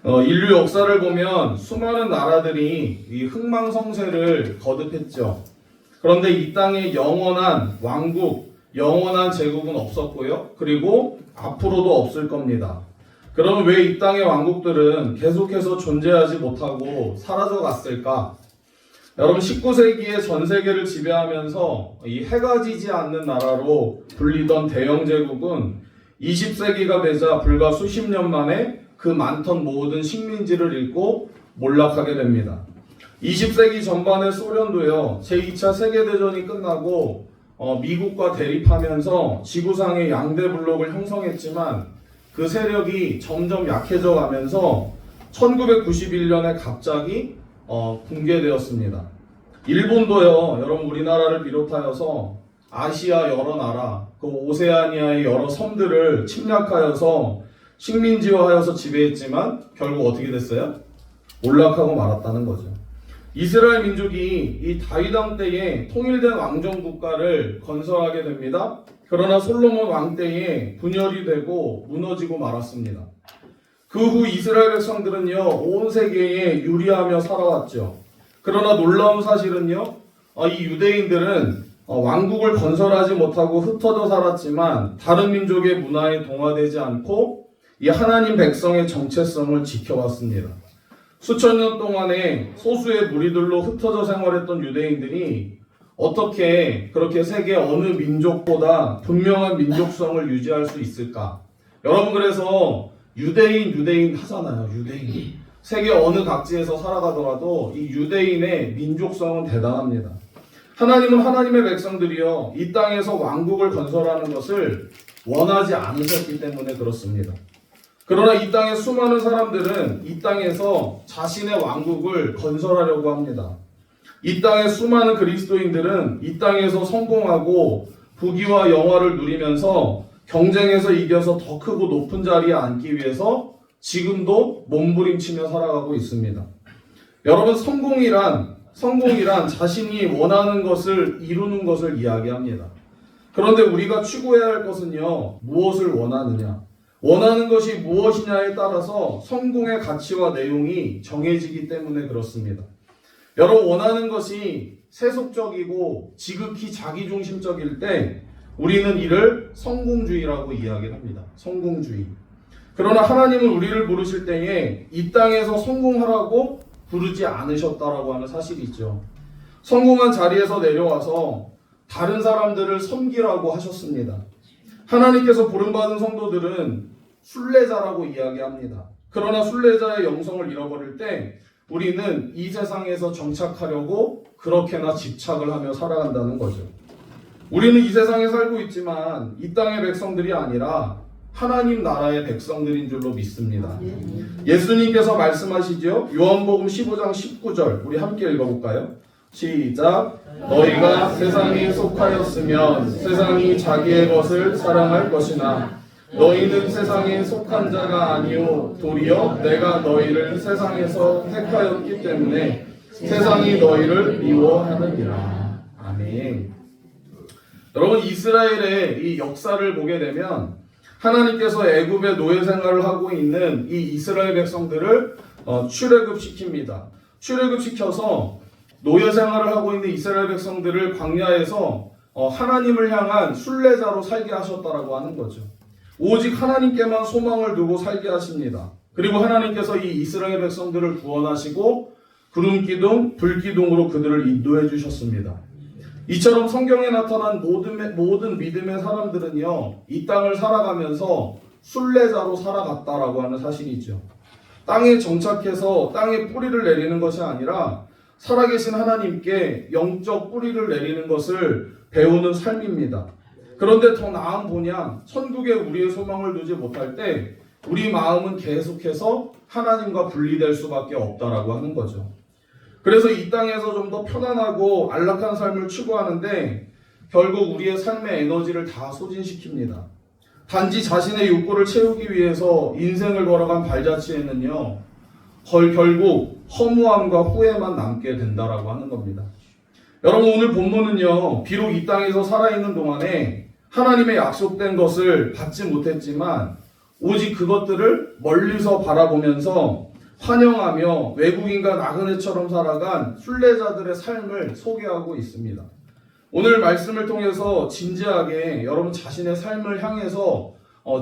인류 역사를 보면 수많은 나라들이 이 흥망성쇠를 거듭했죠. 그런데 이 땅에 영원한 왕국, 영원한 제국은 없었고요. 그리고 앞으로도 없을 겁니다. 그럼 왜 이 땅의 왕국들은 계속해서 존재하지 못하고 사라져 갔을까? 여러분 19세기에 전 세계를 지배하면서 이 해가 지지 않는 나라로 불리던 대영 제국은 20세기가 되자 불과 수십 년 만에 그 많던 모든 식민지를 잃고 몰락하게 됩니다. 20세기 전반의 소련도요, 제2차 세계대전이 끝나고 미국과 대립하면서 지구상의 양대 블록을 형성했지만 그 세력이 점점 약해져 가면서 1991년에 갑자기 붕괴되었습니다. 일본도요, 여러분 우리나라를 비롯하여서 아시아 여러 나라, 그 오세아니아의 여러 섬들을 침략하여서 식민지화하여서 지배했지만 결국 어떻게 됐어요? 몰락하고 말았다는 거죠. 이스라엘 민족이 이 다윗 왕 때에 통일된 왕정 국가를 건설하게 됩니다. 그러나 솔로몬 왕 때에 분열이 되고 무너지고 말았습니다. 그 후 이스라엘 백성들은요, 온 세계에 유리하며 살아왔죠. 그러나 놀라운 사실은요, 이 유대인들은 왕국을 건설하지 못하고 흩어져 살았지만 다른 민족의 문화에 동화되지 않고 이 하나님 백성의 정체성을 지켜왔습니다. 수천 년 동안에 소수의 무리들로 흩어져 생활했던 유대인들이 어떻게 그렇게 세계 어느 민족보다 분명한 민족성을 유지할 수 있을까? 여러분 그래서 유대인 하잖아요. 유대인. 세계 어느 각지에서 살아가더라도 이 유대인의 민족성은 대단합니다. 하나님은 하나님의 백성들이요, 이 땅에서 왕국을 건설하는 것을 원하지 않으셨기 때문에 그렇습니다. 그러나 이 땅의 수많은 사람들은 이 땅에서 자신의 왕국을 건설하려고 합니다. 이 땅의 수많은 그리스도인들은 이 땅에서 성공하고 부귀와 영화를 누리면서 경쟁에서 이겨서 더 크고 높은 자리에 앉기 위해서 지금도 몸부림치며 살아가고 있습니다. 여러분 성공이란 자신이 원하는 것을 이루는 것을 이야기합니다. 그런데 우리가 추구해야 할 것은요, 무엇을 원하느냐, 원하는 것이 무엇이냐에 따라서 성공의 가치와 내용이 정해지기 때문에 그렇습니다. 여러분 원하는 것이 세속적이고 지극히 자기중심적일 때 우리는 이를 성공주의라고 이야기를 합니다. 성공주의. 그러나 하나님은 우리를 부르실 때에 이 땅에서 성공하라고 부르지 않으셨다라고 하는 사실이 있죠. 성공한 자리에서 내려와서 다른 사람들을 섬기라고 하셨습니다. 하나님께서 부름받은 성도들은 순례자라고 이야기합니다. 그러나 순례자의 영성을 잃어버릴 때 우리는 이 세상에서 정착하려고 그렇게나 집착을 하며 살아간다는 거죠. 우리는 이 세상에 살고 있지만 이 땅의 백성들이 아니라 하나님 나라의 백성들인 줄로 믿습니다. 예수님께서 말씀하시죠. 요한복음 15장 19절 우리 함께 읽어볼까요? 시작. 너희가 세상에 속하였으면 세상이 자기의 것을 사랑할 것이나 너희는 세상에 속한 자가 아니오 도리어 내가 너희를 세상에서 택하였기 때문에 세상이 너희를 미워하느니라. 아멘. 여러분 이스라엘의 이 역사를 보게 되면 하나님께서 애굽의 노예 생활을 하고 있는 이 이스라엘 백성들을 출애굽시킵니다. 출애굽시켜서 노예 생활을 하고 있는 이스라엘 백성들을 광야에서 하나님을 향한 순례자로 살게 하셨다라고 하는 거죠. 오직 하나님께만 소망을 두고 살게 하십니다. 그리고 하나님께서 이 이스라엘 백성들을 구원하시고 구름기둥, 불기둥으로 그들을 인도해 주셨습니다. 이처럼 성경에 나타난 모든 믿음의 사람들은요, 이 땅을 살아가면서 순례자로 살아갔다라고 하는 사실이죠. 땅에 정착해서 땅에 뿌리를 내리는 것이 아니라 살아계신 하나님께 영적 뿌리를 내리는 것을 배우는 삶입니다. 그런데 더 나은 본향, 천국에 우리의 소망을 두지 못할 때 우리 마음은 계속해서 하나님과 분리될 수밖에 없다라고 하는 거죠. 그래서 이 땅에서 좀 더 편안하고 안락한 삶을 추구하는데 결국 우리의 삶의 에너지를 다 소진시킵니다. 단지 자신의 욕구를 채우기 위해서 인생을 걸어간 발자취에는요, 결국 허무함과 후회만 남게 된다라고 하는 겁니다. 여러분 오늘 본문은요, 비록 이 땅에서 살아있는 동안에 하나님의 약속된 것을 받지 못했지만 오직 그것들을 멀리서 바라보면서 환영하며 외국인과 나그네처럼 살아간 순례자들의 삶을 소개하고 있습니다. 오늘 말씀을 통해서 진지하게 여러분 자신의 삶을 향해서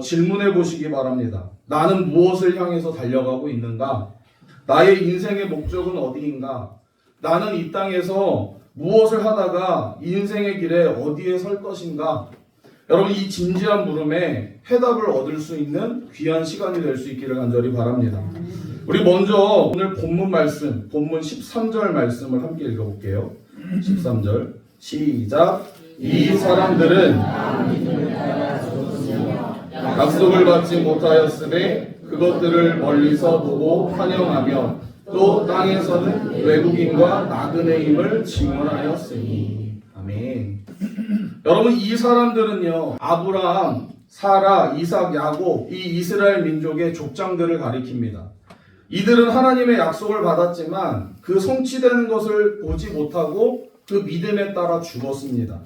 질문해 보시기 바랍니다. 나는 무엇을 향해서 달려가고 있는가? 나의 인생의 목적은 어디인가? 나는 이 땅에서 무엇을 하다가 인생의 길에 어디에 설 것인가? 여러분 이 진지한 물음에 해답을 얻을 수 있는 귀한 시간이 될 수 있기를 간절히 바랍니다. 우리 먼저 오늘 본문 말씀, 본문 13절 말씀을 함께 읽어볼게요. 13절 시작. 이 사람들은 약속을 받지 못하였으되 그것들을 멀리서 보고 환영하며 또 땅에서는 외국인과 나그네임을 증언하였으니. 아멘. 여러분 이 사람들은요 아브라함, 사라, 이삭, 야곱 이 이스라엘 민족의 족장들을 가리킵니다. 이들은 하나님의 약속을 받았지만 그 성취되는 것을 보지 못하고 그 믿음에 따라 죽었습니다.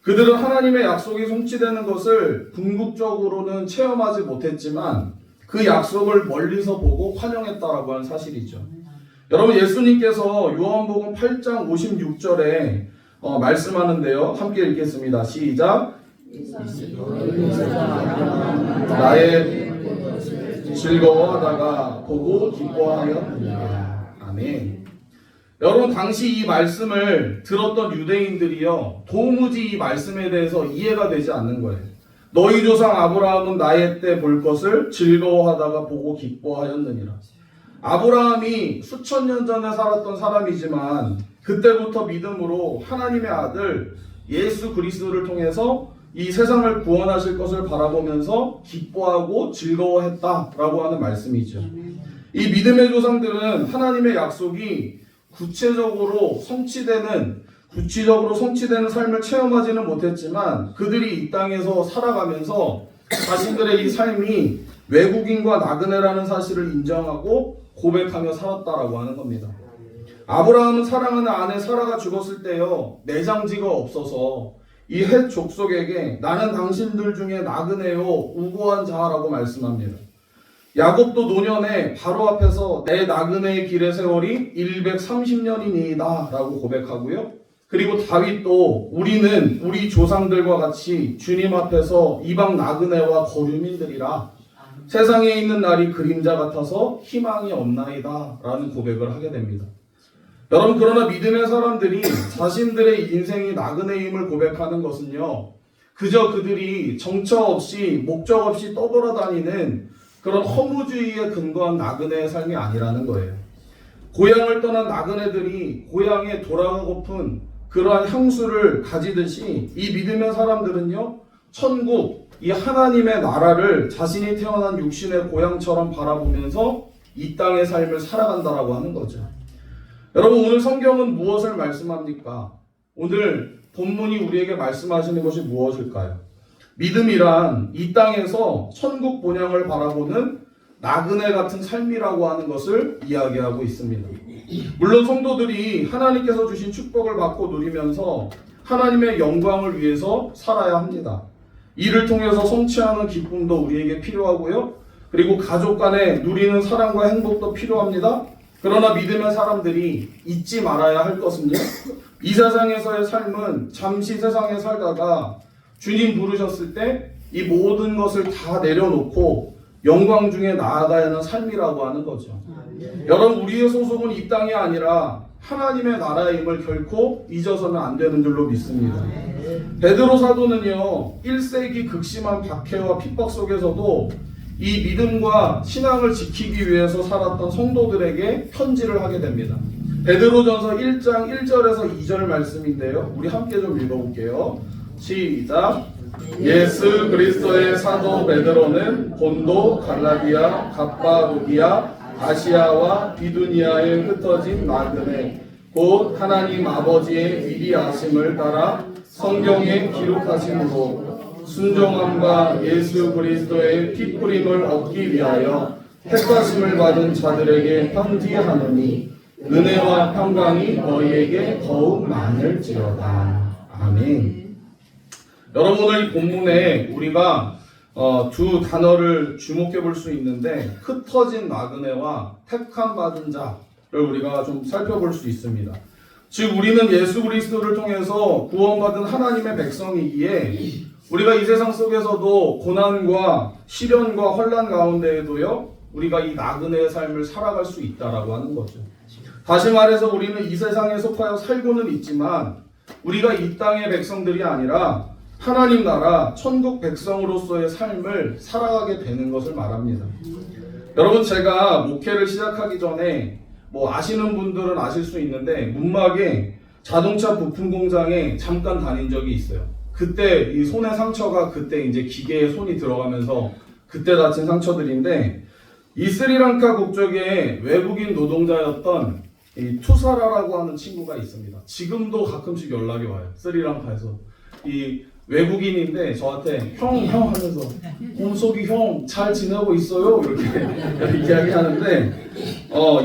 그들은 하나님의 약속이 성취되는 것을 궁극적으로는 체험하지 못했지만 그 약속을 멀리서 보고 환영했다라고 하는 사실이죠. 여러분 예수님께서 요한복음 8장 56절에 말씀하는데요. 함께 읽겠습니다. 시작. 나의 즐거워하다가 보고 기뻐하였느니라. 아멘. 여러분 당시 이 말씀을 들었던 유대인들이요 도무지 이 말씀에 대해서 이해가 되지 않는 거예요. 너희 조상 아브라함은 나의 때 볼 것을 즐거워하다가 보고 기뻐하였느니라. 아브라함이 수천 년 전에 살았던 사람이지만 그때부터 믿음으로 하나님의 아들 예수 그리스도를 통해서 이 세상을 구원하실 것을 바라보면서 기뻐하고 즐거워했다라고 하는 말씀이죠. 이 믿음의 조상들은 하나님의 약속이 구체적으로 성취되는 삶을 체험하지는 못했지만 그들이 이 땅에서 살아가면서 자신들의 이 삶이 외국인과 나그네라는 사실을 인정하고 고백하며 살았다라고 하는 겁니다. 아브라함은 사랑하는 아내 사라가 죽었을 때요 내장지가 없어서 이 헷 족속에게 나는 당신들 중에 나그네요 우고한 자라고 말씀합니다. 야곱도 노년에 바로 앞에서 내 나그네의 길의 세월이 130년이니이다 라고 고백하고요. 그리고 다윗도 우리는 우리 조상들과 같이 주님 앞에서 이방 나그네와 거류민들이라 세상에 있는 날이 그림자 같아서 희망이 없나이다 라는 고백을 하게 됩니다. 여러분 그러나 믿음의 사람들이 자신들의 인생이 나그네임을 고백하는 것은요 그저 그들이 정처 없이 목적 없이 떠돌아다니는 그런 허무주의에 근거한 나그네의 삶이 아니라는 거예요. 고향을 떠난 나그네들이 고향에 돌아가고픈 그러한 향수를 가지듯이 이 믿음의 사람들은요 천국, 이 하나님의 나라를 자신이 태어난 육신의 고향처럼 바라보면서 이 땅의 삶을 살아간다라고 하는 거죠. 여러분 오늘 성경은 무엇을 말씀합니까? 오늘 본문이 우리에게 말씀하시는 것이 무엇일까요? 믿음이란 이 땅에서 천국 본향을 바라보는 나그네 같은 삶이라고 하는 것을 이야기하고 있습니다. 물론 성도들이 하나님께서 주신 축복을 받고 누리면서 하나님의 영광을 위해서 살아야 합니다. 이를 통해서 성취하는 기쁨도 우리에게 필요하고요. 그리고 가족 간에 누리는 사랑과 행복도 필요합니다. 그러나 믿음의 사람들이 잊지 말아야 할 것은요. 이 세상에서의 삶은 잠시 세상에 살다가 주님 부르셨을 때 이 모든 것을 다 내려놓고 영광 중에 나아가야 하는 삶이라고 하는 거죠. 여러분 우리의 소속은 이 땅이 아니라 하나님의 나라임을 결코 잊어서는 안 되는 줄로 믿습니다. 베드로 사도는요 1세기 극심한 박해와 핍박 속에서도 이 믿음과 신앙을 지키기 위해서 살았던 성도들에게 편지를 하게 됩니다. 베드로전서 1장 1절에서 2절 말씀인데요. 우리 함께 좀 읽어볼게요. 시작. 예수 그리스도의 사도 베드로는 본도, 갈라디아, 갑바도기아, 아시아와 비두니아에 흩어진 나그네 곧 하나님 아버지의 위대하심을 따라 성경에 기록하심으로 순종함과 예수 그리스도의 피뿌림을 얻기 위하여 택하심을 받은 자들에게 편지하노니 은혜와 평강이 너희에게 더욱 많을지어다. 아멘. 여러분 오늘 이 본문에 우리가 두 단어를 주목해 볼 수 있는데 흩어진 나그네와 택함 받은 자를 우리가 좀 살펴볼 수 있습니다. 즉 우리는 예수 그리스도를 통해서 구원받은 하나님의 백성이기에 우리가 이 세상 속에서도 고난과 시련과 환난 가운데에도요 우리가 이 나그네의 삶을 살아갈 수 있다라고 하는 거죠. 다시 말해서 우리는 이 세상에 속하여 살고는 있지만 우리가 이 땅의 백성들이 아니라 하나님 나라 천국 백성으로서의 삶을 살아가게 되는 것을 말합니다. 여러분 제가 목회를 시작하기 전에 뭐 아시는 분들은 아실 수 있는데 문막에 자동차 부품 공장에 잠깐 다닌 적이 있어요. 그때 이 손의 상처가 그때 이제 기계에 손이 들어가면서 그때 다친 상처들인데 이 스리랑카 국적의 외국인 노동자였던 이 투사라라고 하는 친구가 있습니다. 지금도 가끔씩 연락이 와요. 스리랑카에서 이 외국인인데 저한테 형 하면서 홈속이 형 잘 지내고 있어요 이렇게 이야기하는데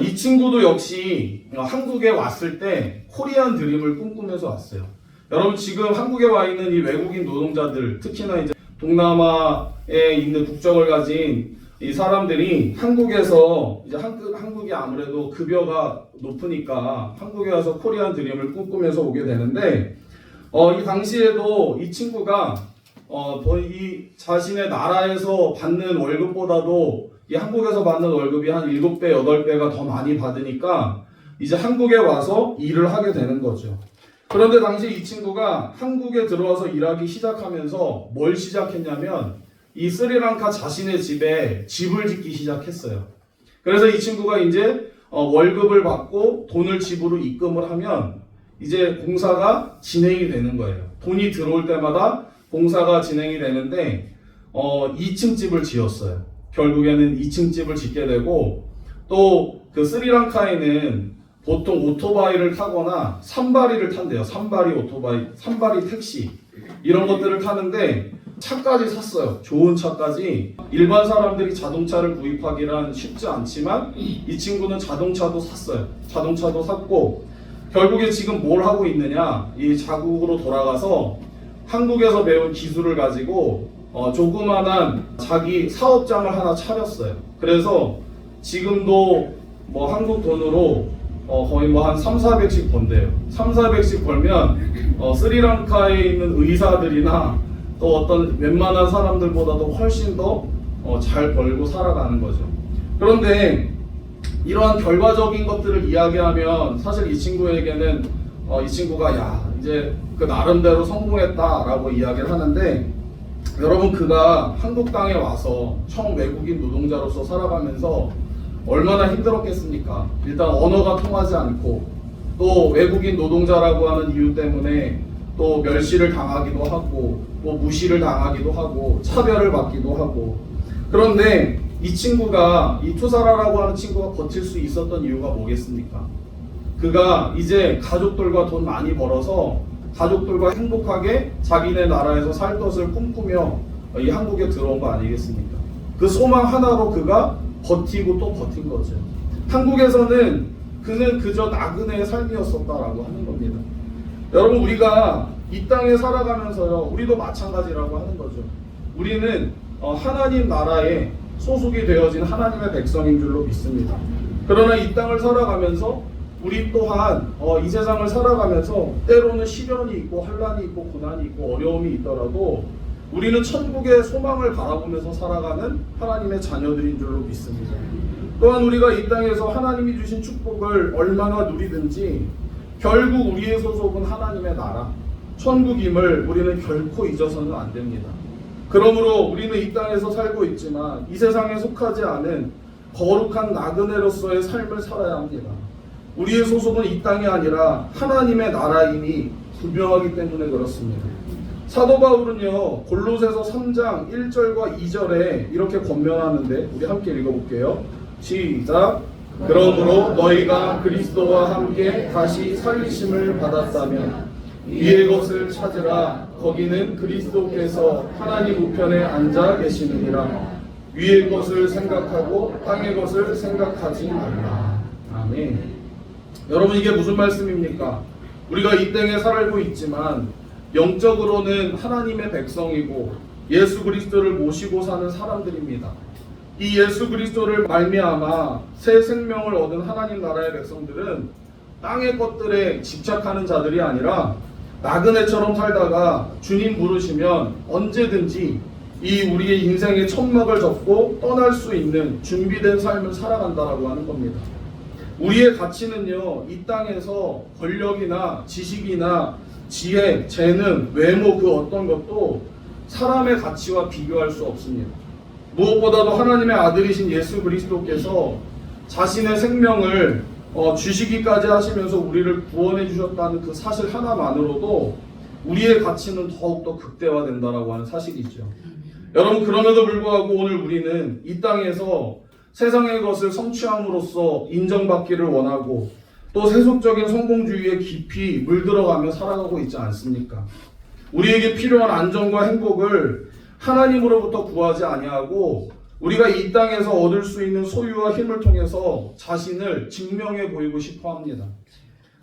이 친구도 역시 한국에 왔을 때 코리안 드림을 꿈꾸면서 왔어요. 여러분 지금 한국에 와 있는 이 외국인 노동자들 특히나 이제 동남아에 있는 국적을 가진 이 사람들이 한국에서 이제 한국이 아무래도 급여가 높으니까 한국에 와서 코리안 드림을 꿈꾸면서 오게 되는데 이 당시에도 이 친구가 이 자신의 나라에서 받는 월급보다도 이 한국에서 받는 월급이 한 7배, 8배가 더 많이 받으니까 이제 한국에 와서 일을 하게 되는 거죠. 그런데 당시 이 친구가 한국에 들어와서 일하기 시작하면서 뭘 시작했냐면 이 스리랑카 자신의 집에 집을 짓기 시작했어요. 그래서 이 친구가 이제 월급을 받고 돈을 집으로 입금을 하면 이제 공사가 진행이 되는 거예요. 돈이 들어올 때마다 공사가 진행이 되는데 2층 집을 지었어요. 결국에는 2층 집을 짓게 되고 또 그 스리랑카에는 보통 오토바이를 타거나 산바리를 탄대요. 산바리 오토바이, 산바리 택시 이런 것들을 타는데 차까지 샀어요. 좋은 차까지. 일반 사람들이 자동차를 구입하기란 쉽지 않지만 이 친구는 자동차도 샀어요. 자동차도 샀고 결국에 지금 뭘 하고 있느냐, 이 자국으로 돌아가서 한국에서 배운 기술을 가지고 조그만한 자기 사업장을 하나 차렸어요. 그래서 지금도 뭐 한국 돈으로 거의 뭐 한 3,400씩 번대요. 3,400씩 벌면 스리랑카에 있는 의사들이나 또 어떤 웬만한 사람들보다도 훨씬 더 잘 벌고 살아가는 거죠. 그런데 이러한 결과적인 것들을 이야기하면 사실 이 친구에게는 이 친구가 야 이제 그 나름대로 성공했다라고 이야기를 하는데 여러분 그가 한국 땅에 와서 처음 외국인 노동자로서 살아가면서 얼마나 힘들었겠습니까? 일단 언어가 통하지 않고 또 외국인 노동자라고 하는 이유 때문에 또 멸시를 당하기도 하고 뭐 무시를 당하기도 하고 차별을 받기도 하고 그런데 이 친구가 이 투사라라고 하는 친구가 버틸 수 있었던 이유가 뭐겠습니까? 그가 이제 가족들과 돈 많이 벌어서 가족들과 행복하게 자기네 나라에서 살 것을 꿈꾸며 이 한국에 들어온 거 아니겠습니까? 그 소망 하나로 그가 버티고 또 버틴 거죠. 한국에서는 그는 그저 나그네의 삶이었었다라고 하는 겁니다. 여러분 우리가 이 땅에 살아가면서요 우리도 마찬가지라고 하는 거죠. 우리는 하나님 나라에 소속이 되어진 하나님의 백성인 줄로 믿습니다. 그러나 이 땅을 살아가면서 우리 또한 이 세상을 살아가면서 때로는 시련이 있고 환난이 있고 고난이 있고 어려움이 있더라도 우리는 천국의 소망을 바라보면서 살아가는 하나님의 자녀들인 줄로 믿습니다. 또한 우리가 이 땅에서 하나님이 주신 축복을 얼마나 누리든지 결국 우리의 소속은 하나님의 나라, 천국임을 우리는 결코 잊어서는 안 됩니다. 그러므로 우리는 이 땅에서 살고 있지만 이 세상에 속하지 않은 거룩한 나그네로서의 삶을 살아야 합니다. 우리의 소속은 이 땅이 아니라 하나님의 나라임이 분명하기 때문에 그렇습니다. 사도 바울은요 골로새서 3장 1절과 2절에 이렇게 권면하는데 우리 함께 읽어볼게요. 시작. 그러므로 너희가 그리스도와 함께 다시 살리심을 받았다면 위의 것을 찾으라. 거기는 그리스도께서 하나님 우편에 앉아 계시느니라. 위의 것을 생각하고 땅의 것을 생각하지 말라. 아멘. 여러분 이게 무슨 말씀입니까? 우리가 이 땅에 살고 있지만 영적으로는 하나님의 백성이고 예수 그리스도를 모시고 사는 사람들입니다. 이 예수 그리스도를 말미암아 새 생명을 얻은 하나님 나라의 백성들은 땅의 것들에 집착하는 자들이 아니라 나그네처럼 살다가 주님 부르시면 언제든지 이 우리의 인생의 천막을 접고 떠날 수 있는 준비된 삶을 살아간다라고 하는 겁니다. 우리의 가치는요, 이 땅에서 권력이나 지식이나 지혜, 재능, 외모 그 어떤 것도 사람의 가치와 비교할 수 없습니다. 무엇보다도 하나님의 아들이신 예수 그리스도께서 자신의 생명을 주시기까지 하시면서 우리를 구원해 주셨다는 그 사실 하나만으로도 우리의 가치는 더욱더 극대화된다라고 하는 사실이죠. 여러분, 그럼에도 불구하고 오늘 우리는 이 땅에서 세상의 것을 성취함으로써 인정받기를 원하고 또 세속적인 성공주의에 깊이 물들어가며 살아가고 있지 않습니까? 우리에게 필요한 안정과 행복을 하나님으로부터 구하지 아니하고 우리가 이 땅에서 얻을 수 있는 소유와 힘을 통해서 자신을 증명해 보이고 싶어 합니다.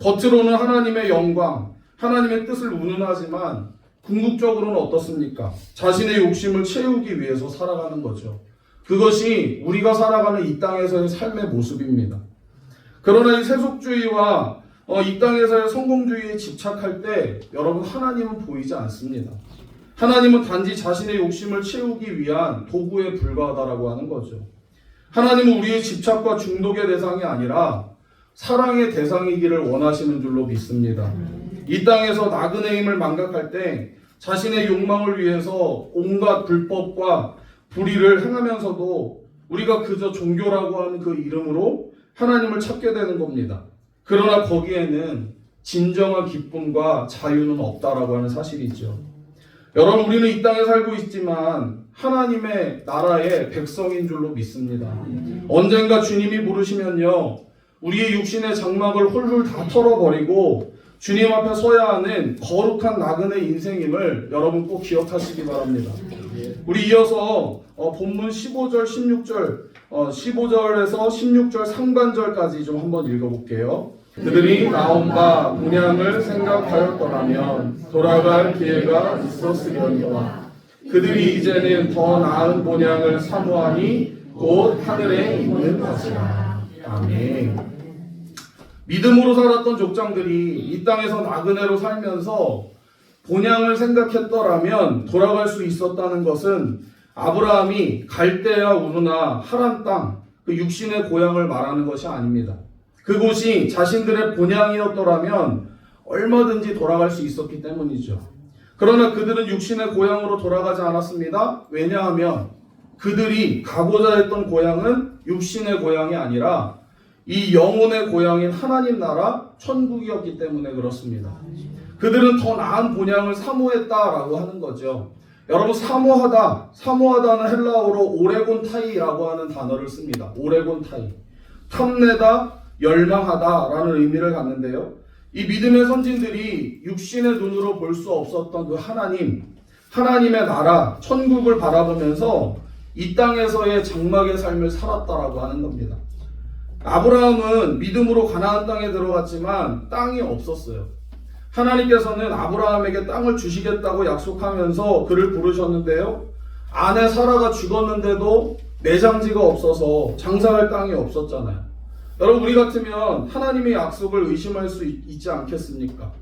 겉으로는 하나님의 영광, 하나님의 뜻을 운운하지만 궁극적으로는 어떻습니까? 자신의 욕심을 채우기 위해서 살아가는 거죠. 그것이 우리가 살아가는 이 땅에서의 삶의 모습입니다. 그러나 이 세속주의와 이 땅에서의 성공주의에 집착할 때 여러분, 하나님은 보이지 않습니다. 하나님은 단지 자신의 욕심을 채우기 위한 도구에 불과하다라고 하는 거죠. 하나님은 우리의 집착과 중독의 대상이 아니라 사랑의 대상이기를 원하시는 줄로 믿습니다. 이 땅에서 나그네임을 망각할 때 자신의 욕망을 위해서 온갖 불법과 불의를 행하면서도 우리가 그저 종교라고 하는 그 이름으로 하나님을 찾게 되는 겁니다. 그러나 거기에는 진정한 기쁨과 자유는 없다라고 하는 사실이죠. 여러분, 우리는 이 땅에 살고 있지만 하나님의 나라의 백성인 줄로 믿습니다. 언젠가 주님이 부르시면요, 우리의 육신의 장막을 훌훌 다 털어버리고 주님 앞에 서야 하는 거룩한 나그네 인생임을 여러분 꼭 기억하시기 바랍니다. 우리 이어서 본문 15절, 16절, 15절에서 16절 상반절까지 좀 한번 읽어볼게요. 그들이 나온 바 본향을 생각하였더라면 돌아갈 기회가 있었으려니와 그들이 이제는 더 나은 본향을 사모하니 곧 하늘에 있는 것이라. 아멘. 믿음으로 살았던 족장들이 이 땅에서 나그네로 살면서 본향을 생각했더라면 돌아갈 수 있었다는 것은 아브라함이 갈대아 우르나 하란 땅, 그 육신의 고향을 말하는 것이 아닙니다. 그곳이 자신들의 본향이었더라면 얼마든지 돌아갈 수 있었기 때문이죠. 그러나 그들은 육신의 고향으로 돌아가지 않았습니다. 왜냐하면 그들이 가고자 했던 고향은 육신의 고향이 아니라 이 영혼의 고향인 하나님 나라 천국이었기 때문에 그렇습니다. 그들은 더 나은 본향을 사모했다라고 하는 거죠. 여러분, 사모하다는 헬라어로 오레곤타이라고 하는 단어를 씁니다. 오레곤타이. 탐내다, 열망하다라는 의미를 갖는데요. 이 믿음의 선진들이 육신의 눈으로 볼 수 없었던 그 하나님의 나라, 천국을 바라보면서 이 땅에서의 장막의 삶을 살았다라고 하는 겁니다. 아브라함은 믿음으로 가나안 땅에 들어갔지만 땅이 없었어요. 하나님께서는 아브라함에게 땅을 주시겠다고 약속하면서 그를 부르셨는데요. 아내 사라가 죽었는데도 매장지가 없어서 장사할 땅이 없었잖아요. 여러분, 우리 같으면 하나님의 약속을 의심할 수 있지 않겠습니까?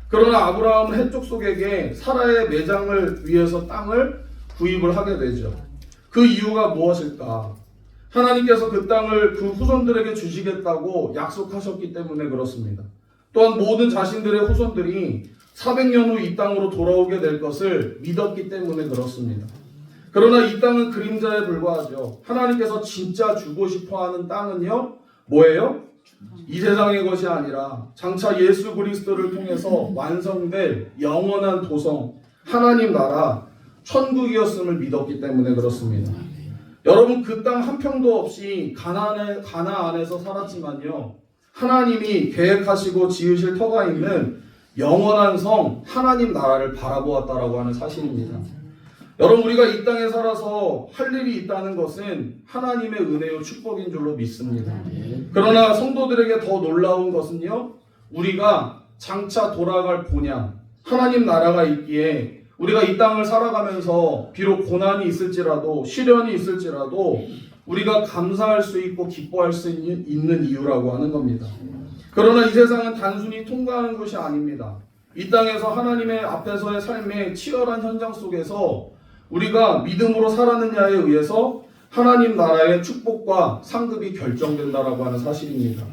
그러나 아브라함은 해족속에게 사라의 매장을 위해서 땅을 구입을 하게 되죠. 그 이유가 무엇일까? 하나님께서 그 땅을 그 후손들에게 주시겠다고 약속하셨기 때문에 그렇습니다. 또한 모든 자신들의 후손들이 400년 후 이 땅으로 돌아오게 될 것을 믿었기 때문에 그렇습니다. 그러나 이 땅은 그림자에 불과하죠. 하나님께서 진짜 주고 싶어하는 땅은요, 뭐예요? 이 세상의 것이 아니라 장차 예수 그리스도를 통해서 완성될 영원한 도성, 하나님 나라, 천국이었음을 믿었기 때문에 그렇습니다. 여러분, 그 땅 한 평도 없이 가나안에서 살았지만요, 하나님이 계획하시고 지으실 터가 있는 영원한 성, 하나님 나라를 바라보았다라고 하는 사실입니다. 여러분, 우리가 이 땅에 살아서 할 일이 있다는 것은 하나님의 은혜요 축복인 줄로 믿습니다. 그러나 성도들에게 더 놀라운 것은요, 우리가 장차 돌아갈 본향, 하나님 나라가 있기에 우리가 이 땅을 살아가면서 비록 고난이 있을지라도 시련이 있을지라도 우리가 감사할 수 있고 기뻐할 수 있는 이유라고 하는 겁니다. 그러나 이 세상은 단순히 통과하는 것이 아닙니다. 이 땅에서 하나님의 앞에서의 삶의 치열한 현장 속에서 우리가 믿음으로 살았느냐에 의해서 하나님 나라의 축복과 상급이 결정된다라고 하는 사실입니다.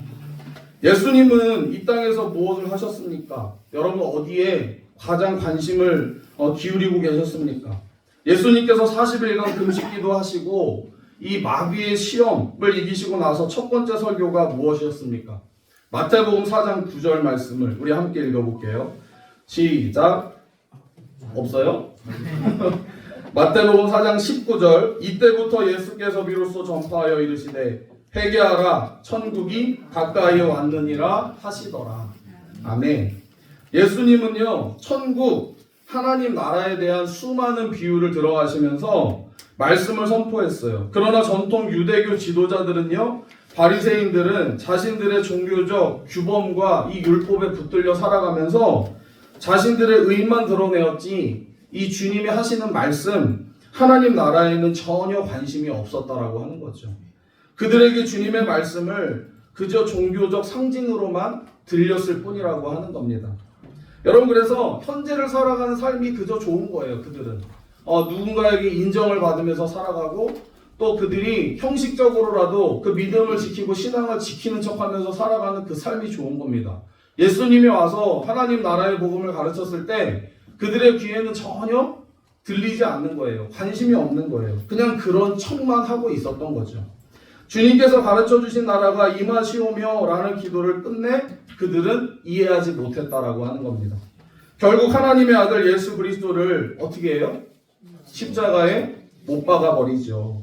예수님은 이 땅에서 무엇을 하셨습니까? 여러분 어디에 가장 관심을 기울이고 계셨습니까? 예수님께서 40일간 금식기도 하시고 이 마귀의 시험을 이기시고 나서 첫 번째 설교가 무엇이었습니까? 마태복음 4장 9절 말씀을 우리 함께 읽어볼게요. 시작. 없어요? 마태복음 4장 19절. 이때부터 예수께서 비로소 전파하여 이르시되 회개하라 천국이 가까이 왔느니라 하시더라. 아멘. 예수님은요 천국 하나님 나라에 대한 수많은 비유를 들어가시면서 말씀을 선포했어요. 그러나 전통 유대교 지도자들은요 바리새인들은 자신들의 종교적 규범과 이 율법에 붙들려 살아가면서 자신들의 의만 드러내었지 이 주님이 하시는 말씀 하나님 나라에는 전혀 관심이 없었다라고 하는 거죠. 그들에게 주님의 말씀을 그저 종교적 상징으로만 들렸을 뿐이라고 하는 겁니다. 여러분 그래서 현재를 살아가는 삶이 그저 좋은 거예요. 그들은 누군가에게 인정을 받으면서 살아가고 또 그들이 형식적으로라도 그 믿음을 지키고 신앙을 지키는 척하면서 살아가는 그 삶이 좋은 겁니다. 예수님이 와서 하나님 나라의 복음을 가르쳤을 때 그들의 귀에는 전혀 들리지 않는 거예요. 관심이 없는 거예요. 그냥 그런 척만 하고 있었던 거죠. 주님께서 가르쳐주신 나라가 임하시오며 라는 기도를 끝내 그들은 이해하지 못했다라고 하는 겁니다. 결국 하나님의 아들 예수 그리스도를 어떻게 해요? 십자가에 못 박아 버리죠.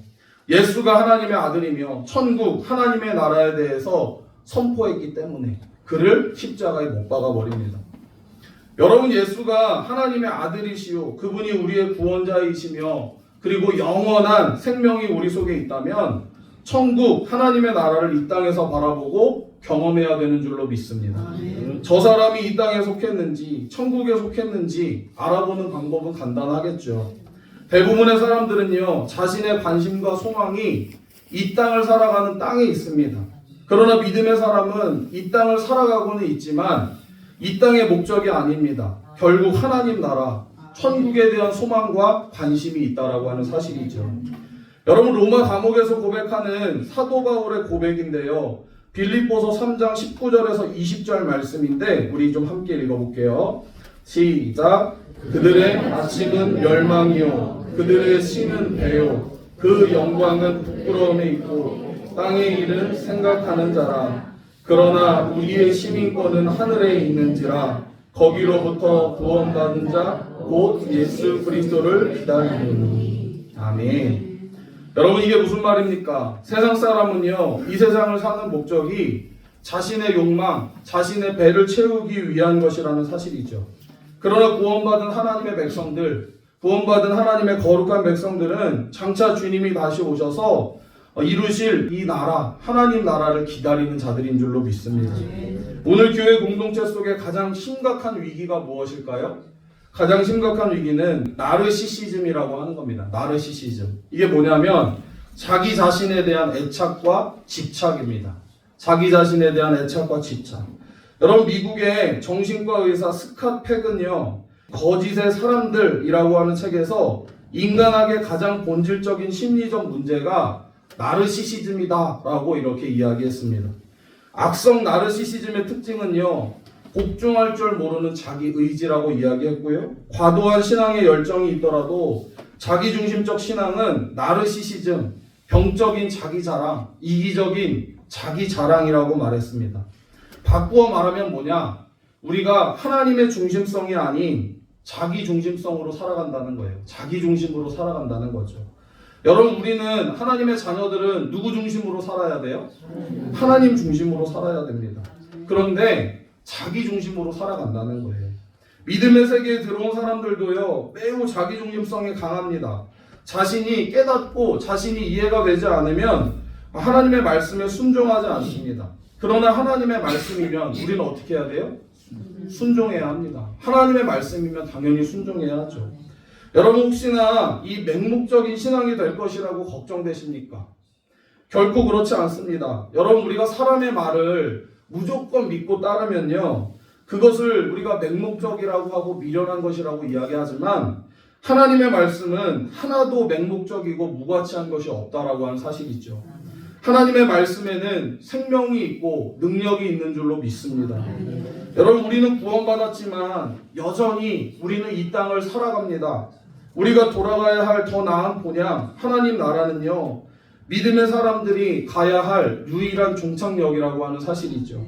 예수가 하나님의 아들이며 천국 하나님의 나라에 대해서 선포했기 때문에 그를 십자가에 못 박아 버립니다. 여러분 예수가 하나님의 아들이시오 그분이 우리의 구원자이시며 그리고 영원한 생명이 우리 속에 있다면 천국 하나님의 나라를 이 땅에서 바라보고 경험해야 되는 줄로 믿습니다. 저 사람이 이 땅에 속했는지 천국에 속했는지 알아보는 방법은 간단하겠죠. 대부분의 사람들은요 자신의 관심과 소망이 이 땅을 살아가는 땅에 있습니다. 그러나 믿음의 사람은 이 땅을 살아가고는 있지만 이 땅의 목적이 아닙니다. 결국 하나님 나라 천국에 대한 소망과 관심이 있다라고 하는 사실이죠. 여러분 로마 감옥에서 고백하는 사도 바울의 고백인데요. 빌립보서 3장 19절에서 20절 말씀인데 우리 좀 함께 읽어볼게요. 시작. 그들의 아침은 멸망이요 그들의 신은 배요 그 영광은 부끄러움에 있고 땅의 일은 생각하는 자라. 그러나 우리의 시민권은 하늘에 있는지라 거기로부터 구원받은 자 곧 예수 그리스도를 기다리노니. 아멘. 여러분 이게 무슨 말입니까? 세상 사람은요 이 세상을 사는 목적이 자신의 욕망, 자신의 배를 채우기 위한 것이라는 사실이죠. 그러나 구원받은 하나님의 백성들, 구원받은 하나님의 거룩한 백성들은 장차 주님이 다시 오셔서 이루실 이 나라, 하나님 나라를 기다리는 자들인 줄로 믿습니다. 오늘 교회 공동체 속에 가장 심각한 위기가 무엇일까요? 가장 심각한 위기는 나르시시즘이라고 하는 겁니다. 나르시시즘. 이게 뭐냐면 자기 자신에 대한 애착과 집착입니다. 자기 자신에 대한 애착과 집착. 여러분 미국의 정신과 의사 스캇 팩은요 거짓의 사람들이라고 하는 책에서 인간에게 가장 본질적인 심리적 문제가 나르시시즘이다 라고 이렇게 이야기했습니다. 악성 나르시시즘의 특징은요 복종할 줄 모르는 자기 의지라고 이야기했고요. 과도한 신앙의 열정이 있더라도 자기중심적 신앙은 나르시시즘, 병적인 자기 자랑, 이기적인 자기 자랑이라고 말했습니다. 바꾸어 말하면 뭐냐? 우리가 하나님의 중심성이 아닌 자기 중심성으로 살아간다는 거예요. 자기 중심으로 살아간다는 거죠. 여러분 우리는 하나님의 자녀들은 누구 중심으로 살아야 돼요? 하나님 중심으로 살아야 됩니다. 그런데 자기 중심으로 살아간다는 거예요. 믿음의 세계에 들어온 사람들도요 매우 자기 중심성이 강합니다. 자신이 깨닫고 자신이 이해가 되지 않으면 하나님의 말씀에 순종하지 않습니다. 그러나 하나님의 말씀이면 우리는 어떻게 해야 돼요? 순종해야 합니다. 하나님의 말씀이면 당연히 순종해야 하죠. 여러분 혹시나 이 맹목적인 신앙이 될 것이라고 걱정되십니까? 결코 그렇지 않습니다. 여러분 우리가 사람의 말을 무조건 믿고 따르면요, 그것을 우리가 맹목적이라고 하고 미련한 것이라고 이야기하지만 하나님의 말씀은 하나도 맹목적이고 무가치한 것이 없다라고 하는 사실이죠. 하나님의 말씀에는 생명이 있고 능력이 있는 줄로 믿습니다. 여러분 우리는 구원받았지만 여전히 우리는 이 땅을 살아갑니다. 우리가 돌아가야 할 더 나은 본향 하나님 나라는요, 믿음의 사람들이 가야 할 유일한 종착역이라고 하는 사실이죠.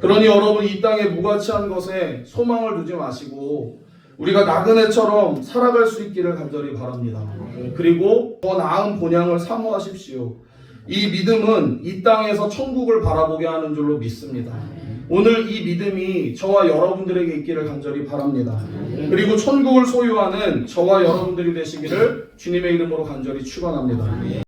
그러니 여러분 이 땅에 무가치한 것에 소망을 두지 마시고 우리가 나그네처럼 살아갈 수 있기를 간절히 바랍니다. 그리고 더 나은 본향을 사모하십시오. 이 믿음은 이 땅에서 천국을 바라보게 하는 줄로 믿습니다. 오늘 이 믿음이 저와 여러분들에게 있기를 간절히 바랍니다. 그리고 천국을 소유하는 저와 여러분들이 되시기를 주님의 이름으로 간절히 축원합니다.